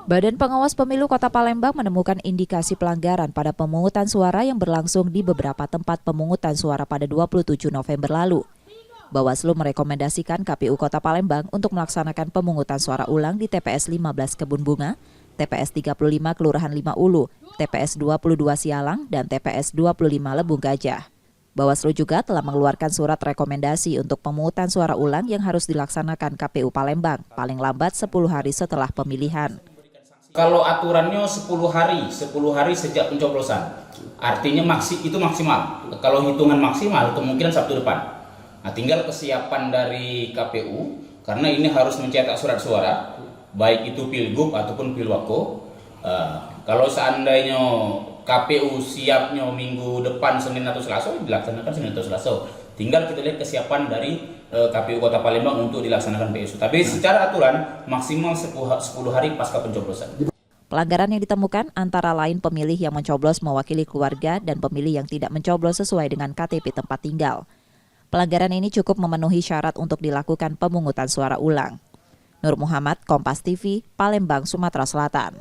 Badan Pengawas Pemilu Kota Palembang menemukan indikasi pelanggaran pada pemungutan suara yang berlangsung di beberapa tempat pemungutan suara pada 27 November lalu. Bawaslu merekomendasikan KPU Kota Palembang untuk melaksanakan pemungutan suara ulang di TPS 15 Kebun Bunga, TPS 35 Kelurahan 5 Ulu, TPS 22 Sialang, dan TPS 25 Lebung Gajah. Bawaslu juga telah mengeluarkan surat rekomendasi untuk pemungutan suara ulang yang harus dilaksanakan KPU Palembang paling lambat 10 hari setelah pemilihan. Kalau aturannya 10 hari sejak pencoblosan. Artinya itu maksimal. Kalau hitungan maksimal kemungkinan Sabtu depan. Nah, tinggal kesiapan dari KPU karena ini harus mencetak surat suara, baik itu Pilgub ataupun Pilwako. Kalau seandainya KPU siapnya minggu depan Senin atau Selasa, dilaksanakan Senin atau Selasa. Tinggal kita lihat kesiapan dari KPU Kota Palembang untuk dilaksanakan PSU. Tapi secara aturan maksimal 10 hari pasca pencoblosan. Pelanggaran yang ditemukan antara lain pemilih yang mencoblos mewakili keluarga dan pemilih yang tidak mencoblos sesuai dengan KTP tempat tinggal. Pelanggaran ini cukup memenuhi syarat untuk dilakukan pemungutan suara ulang. Nur Muhammad, Kompas TV, Palembang, Sumatera Selatan.